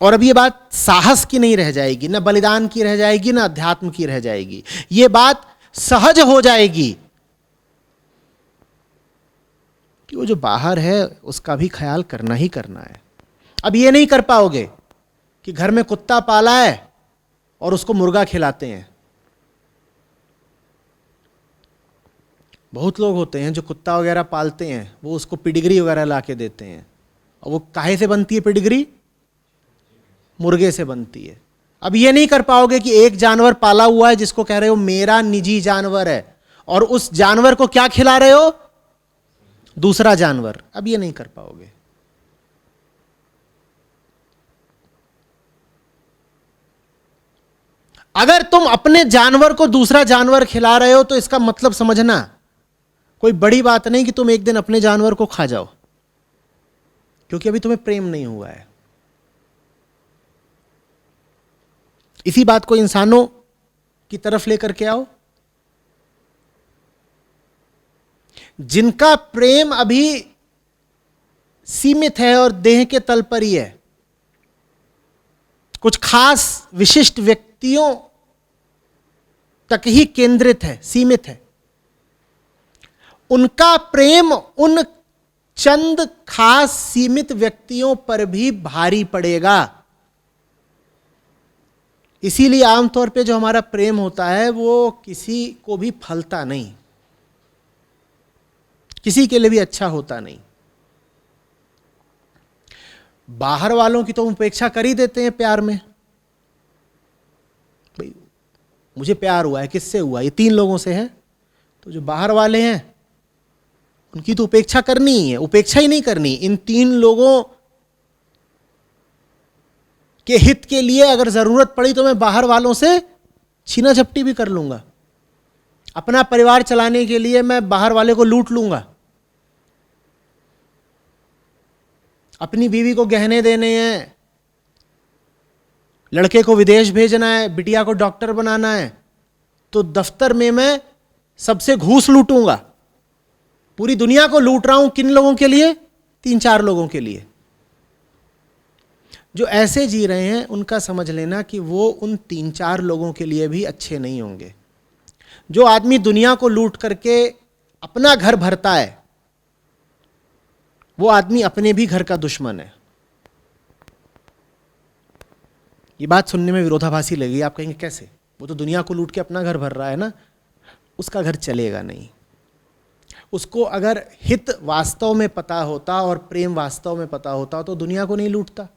और अब ये बात साहस की नहीं रह जाएगी, ना बलिदान की रह जाएगी, ना अध्यात्म की रह जाएगी, ये बात सहज हो जाएगी कि वो जो बाहर है उसका भी ख्याल करना ही करना है। अब ये नहीं कर पाओगे कि घर में कुत्ता पाला है और उसको मुर्गा खिलाते हैं। बहुत लोग होते हैं जो कुत्ता वगैरह पालते हैं, वो उसको पिडिग्री वगैरह ला के देते हैं, और वो काहे से बनती है पिडिग्री? मुर्गे से बनती है। अब ये नहीं कर पाओगे कि एक जानवर पाला हुआ है जिसको कह रहे हो मेरा निजी जानवर है, और उस जानवर को क्या खिला रहे हो? दूसरा जानवर। अब ये नहीं कर पाओगे। अगर तुम अपने जानवर को दूसरा जानवर खिला रहे हो तो इसका मतलब समझना कोई बड़ी बात नहीं कि तुम एक दिन अपने जानवर को खा जाओ, क्योंकि अभी तुम्हें प्रेम नहीं हुआ है। इसी बात को इंसानों की तरफ लेकर के आओ। जिनका प्रेम अभी सीमित है और देह के तल पर ही है, कुछ खास विशिष्ट व्यक्तियों तक ही केंद्रित है, सीमित है, उनका प्रेम उन चंद खास सीमित व्यक्तियों पर भी भारी पड़ेगा। इसीलिए आमतौर पे जो हमारा प्रेम होता है वो किसी को भी फलता नहीं, किसी के लिए भी अच्छा होता नहीं। बाहर वालों की तो उपेक्षा कर ही देते हैं प्यार में। भाई मुझे प्यार हुआ है, किससे हुआ? ये 3 लोगों से है। तो जो बाहर वाले हैं उनकी तो उपेक्षा करनी ही है, उपेक्षा ही नहीं करनी। इन 3 लोगों के हित के लिए अगर जरूरत पड़ी तो मैं बाहर वालों से छीना झपटी भी कर लूंगा। अपना परिवार चलाने के लिए मैं बाहर वाले को लूट लूंगा। अपनी बीवी को गहने देने हैं, लड़के को विदेश भेजना है, बिटिया को डॉक्टर बनाना है, तो दफ्तर में मैं सबसे घूस लूटूंगा। पूरी दुनिया को लूट रहा हूं, किन लोगों के लिए? 3-4 लोगों के लिए। जो ऐसे जी रहे हैं उनका समझ लेना कि वो उन 3-4 लोगों के लिए भी अच्छे नहीं होंगे। जो आदमी दुनिया को लूट करके अपना घर भरता है वो आदमी अपने भी घर का दुश्मन है। ये बात सुनने में विरोधाभासी लगेगी, आप कहेंगे कैसे? वो तो दुनिया को लूट के अपना घर भर रहा है ना। उसका घर चलेगा नहीं। उसको अगर हित वास्तव में पता होता और प्रेम वास्तव में पता होता तो दुनिया को नहीं लूटता।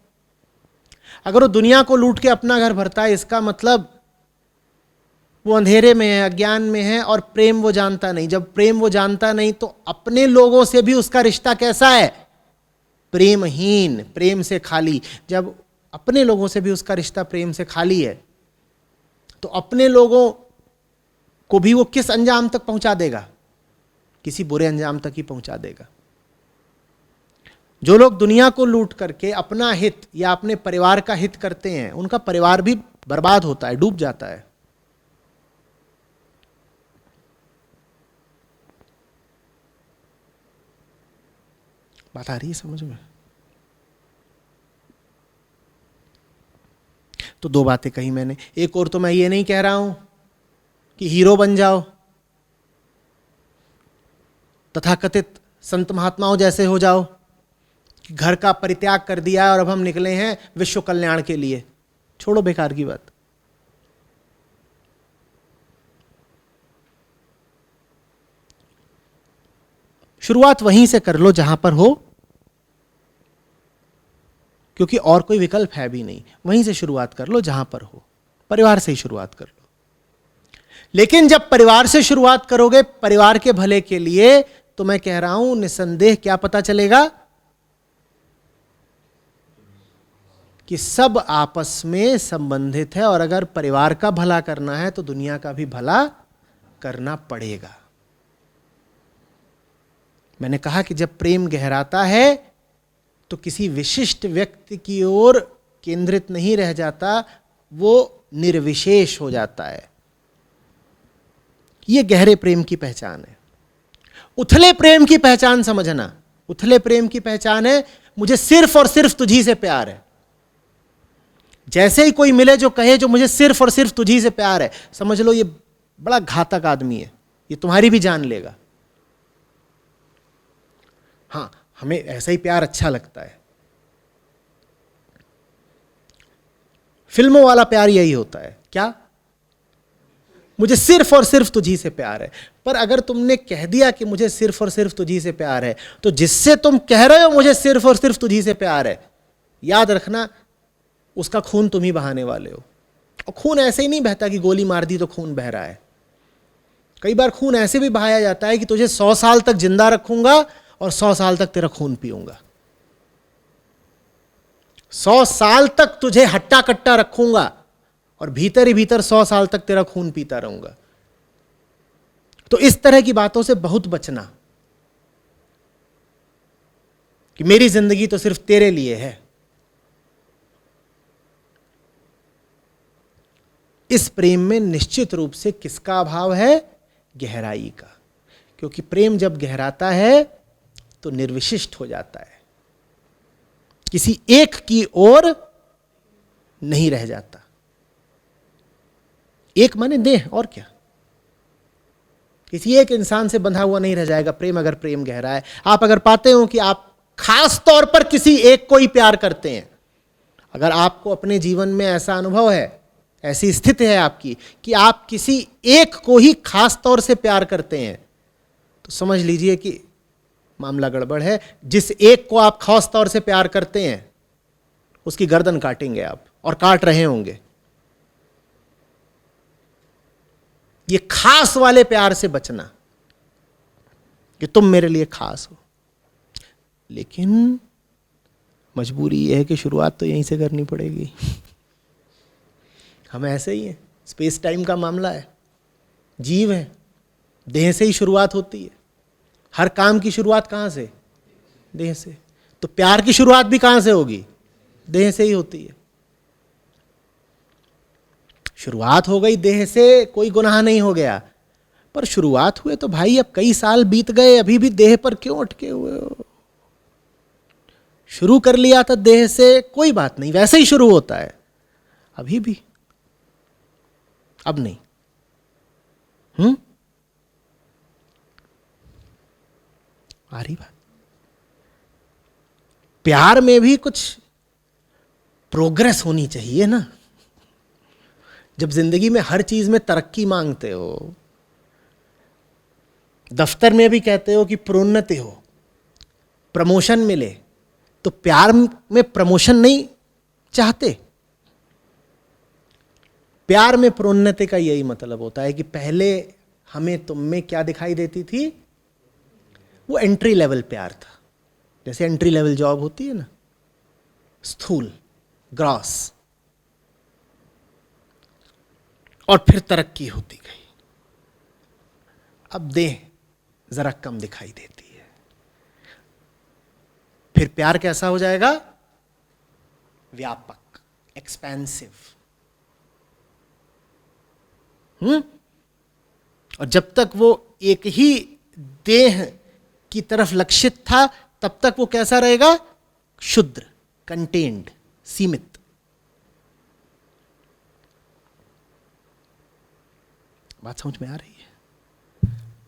अगर वो दुनिया को लूट के अपना घर भरता है, इसका मतलब वो अंधेरे में है, अज्ञान में है, और प्रेम वो जानता नहीं। जब प्रेम वो जानता नहीं तो अपने लोगों से भी उसका रिश्ता कैसा है? प्रेमहीन, प्रेम से खाली। जब अपने लोगों से भी उसका रिश्ता प्रेम से खाली है तो अपने लोगों को भी वो किस अंजाम तक पहुंचा देगा? किसी बुरे अंजाम तक ही पहुंचा देगा। जो लोग दुनिया को लूट करके अपना हित या अपने परिवार का हित करते हैं, उनका परिवार भी बर्बाद होता है, डूब जाता है। बात आ रही है समझ में? तो 2 बातें कही मैंने। एक और तो मैं ये नहीं कह रहा हूं कि हीरो बन जाओ, तथाकथित संत महात्माओं जैसे हो जाओ, कि घर का परित्याग कर दिया है और अब हम निकले हैं विश्व कल्याण के लिए। छोड़ो बेकार की बात। शुरुआत वहीं से कर लो जहां पर हो, क्योंकि और कोई विकल्प है भी नहीं। वहीं से शुरुआत कर लो जहां पर हो, परिवार से ही शुरुआत कर लो। लेकिन जब परिवार से शुरुआत करोगे परिवार के भले के लिए, तो मैं कह रहा हूं निसंदेह क्या पता चलेगा कि सब आपस में संबंधित है, और अगर परिवार का भला करना है तो दुनिया का भी भला करना पड़ेगा। मैंने कहा कि जब प्रेम गहराता है तो किसी विशिष्ट व्यक्ति की ओर केंद्रित नहीं रह जाता, वो निर्विशेष हो जाता है। ये गहरे प्रेम की पहचान है। उथले प्रेम की पहचान समझना, उथले प्रेम की पहचान है मुझे सिर्फ और सिर्फ तुझी से प्यार है। जैसे ही कोई मिले जो कहे जो मुझे सिर्फ और सिर्फ तुझी से प्यार है, समझ लो ये बड़ा घातक आदमी है, ये तुम्हारी भी जान लेगा। हाँ, हमें ऐसा ही प्यार अच्छा लगता है। फिल्मों वाला प्यार यही होता है, क्या मुझे सिर्फ और सिर्फ तुझी से प्यार है। पर अगर तुमने कह दिया कि मुझे सिर्फ और सिर्फ तुझी से प्यार है, तो जिससे तुम कह रहे हो मुझे सिर्फ और सिर्फ तुझी से प्यार है, याद रखना उसका खून तुम ही बहाने वाले हो। और खून ऐसे ही नहीं बहता कि गोली मार दी तो खून बह रहा है। कई बार खून ऐसे भी बहाया जाता है कि तुझे 100 साल तक जिंदा रखूंगा और 100 साल तक तेरा खून पीऊंगा। 100 साल तक तुझे हट्टा कट्टा रखूंगा और भीतर ही भीतर 100 साल तक तेरा खून पीता रहूंगा। तो इस तरह की बातों से बहुत बचना कि मेरी जिंदगी तो सिर्फ तेरे लिए है। इस प्रेम में निश्चित रूप से किसका अभाव है? गहराई का। क्योंकि प्रेम जब गहराता है तो निर्विशिष्ट हो जाता है, किसी एक की ओर नहीं रह जाता। एक माने देह, और क्या, किसी एक इंसान से बंधा हुआ नहीं रह जाएगा प्रेम, अगर प्रेम गहरा है। आप अगर पाते हो कि आप खास तौर पर किसी एक को ही प्यार करते हैं, अगर आपको अपने जीवन में ऐसा अनुभव है, ऐसी स्थिति है आपकी कि आप किसी एक को ही खास तौर से प्यार करते हैं, तो समझ लीजिए कि मामला गड़बड़ है। जिस एक को आप खास तौर से प्यार करते हैं उसकी गर्दन काटेंगे आप, और काट रहे होंगे। ये खास वाले प्यार से बचना कि तुम मेरे लिए खास हो। लेकिन मजबूरी यह है कि शुरुआत तो यहीं से करनी पड़ेगी। हम ऐसे ही हैं, स्पेस टाइम का मामला है, जीव है, देह से ही शुरुआत होती है। हर काम की शुरुआत कहाँ से? देह से। तो प्यार की शुरुआत भी कहाँ से होगी? देह से ही होती है। शुरुआत हो गई देह से, कोई गुनाह नहीं हो गया। पर शुरुआत हुए तो भाई अब कई साल बीत गए, अभी भी देह पर क्यों अटके हुए हो? शुरू कर लिया था देह से, कोई बात नहीं, वैसे ही शुरू होता है। अभी भी, अब नहीं। आ रही बात? प्यार में भी कुछ प्रोग्रेस होनी चाहिए ना। जब जिंदगी में हर चीज में तरक्की मांगते हो, दफ्तर में भी कहते हो कि प्रोन्नति हो, प्रमोशन मिले, तो प्यार में प्रमोशन नहीं चाहते। प्यार में प्रोन्नति का यही मतलब होता है कि पहले हमें तुम में क्या दिखाई देती थी, वो एंट्री लेवल प्यार था। जैसे एंट्री लेवल जॉब होती है ना, स्थूल, ग्रॉस, और फिर तरक्की होती गई। अब देह जरा कम दिखाई देती है। फिर प्यार कैसा हो जाएगा? व्यापक, एक्सपेंसिव। और जब तक वो एक ही देह की तरफ लक्षित था, तब तक वो कैसा रहेगा? क्षुद्र, कंटेन्ड, सीमित। बात समझ में आ रही है?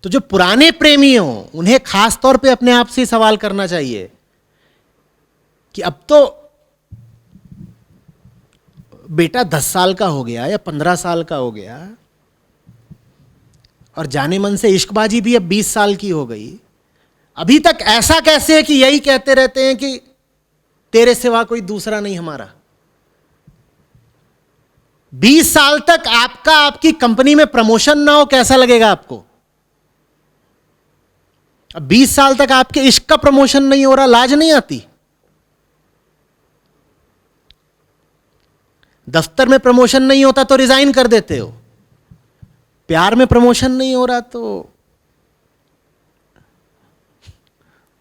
तो जो पुराने प्रेमी हो उन्हें खास तौर पे अपने आप से सवाल करना चाहिए कि अब तो बेटा 10 साल का हो गया या 15 साल का हो गया, और जाने मन से इश्कबाजी भी अब 20 साल की हो गई, अभी तक ऐसा कैसे है कि यही कहते रहते हैं कि तेरे सिवा कोई दूसरा नहीं हमारा। 20 साल तक आपकी कंपनी में प्रमोशन ना हो, कैसा लगेगा आपको? अब 20 साल तक आपके इश्क का प्रमोशन नहीं हो रहा, लाज नहीं आती? दफ्तर में प्रमोशन नहीं होता तो रिजाइन कर देते हो, प्यार में प्रमोशन नहीं हो रहा तो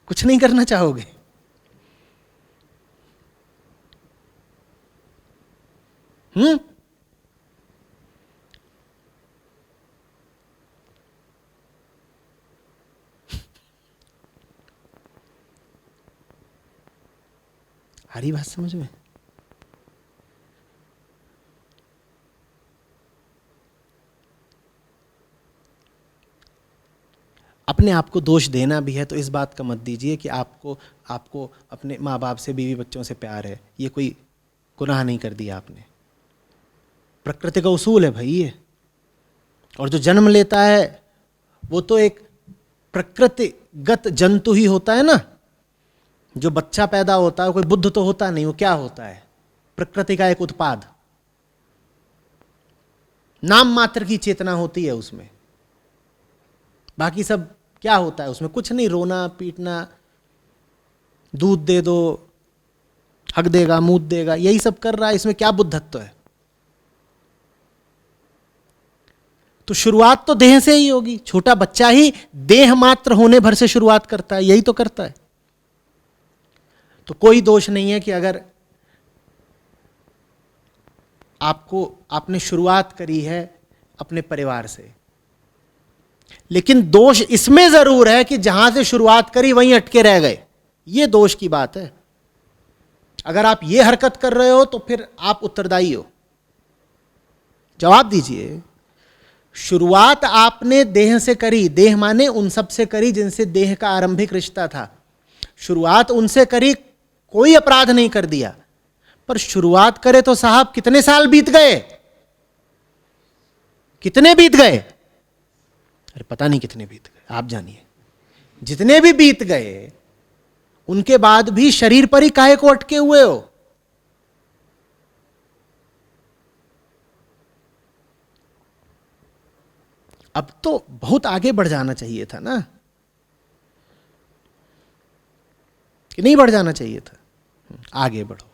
कुछ नहीं करना चाहोगे। आ रही बात समझ में? अपने आप को दोष देना भी है तो इस बात का मत दीजिए कि आपको आपको अपने माँ बाप से, बीवी बच्चों से प्यार है, ये कोई गुनाह नहीं कर दिया आपने। प्रकृति का उसूल है भाई ये। और जो जन्म लेता है वो तो एक प्रकृतिगत जंतु ही होता है ना। जो बच्चा पैदा होता है कोई बुद्ध तो होता नहीं, वो क्या होता है? प्रकृति का एक उत्पाद। नाम मात्र की चेतना होती है उसमें, बाकी सब क्या होता है उसमें? कुछ नहीं, रोना पीटना, दूध दे दो, हक देगा, मूत देगा, यही सब कर रहा है। इसमें क्या बुद्धत्व है? तो शुरुआत तो देह से ही होगी। छोटा बच्चा ही देह मात्र होने भर से शुरुआत करता है, यही तो करता है। तो कोई दोष नहीं है कि अगर आपने शुरुआत करी है अपने परिवार से, लेकिन दोष इसमें जरूर है कि जहां से शुरुआत करी वहीं अटके रह गए। यह दोष की बात है। अगर आप यह हरकत कर रहे हो तो फिर आप उत्तरदायी हो। जवाब दीजिए। शुरुआत आपने देह से करी, देह माने उन सब से करी जिनसे देह का आरंभिक रिश्ता था। शुरुआत उनसे करी, कोई अपराध नहीं कर दिया। पर शुरुआत करे तो साहब कितने साल बीत गए, कितने बीत गए? अरे पता नहीं कितने बीत गए, आप जानिए। जितने भी बीत गए उनके बाद भी शरीर पर ही काहे को अटके हुए हो? अब तो बहुत आगे बढ़ जाना चाहिए था ना, कि नहीं बढ़ जाना चाहिए था? आगे बढ़ो।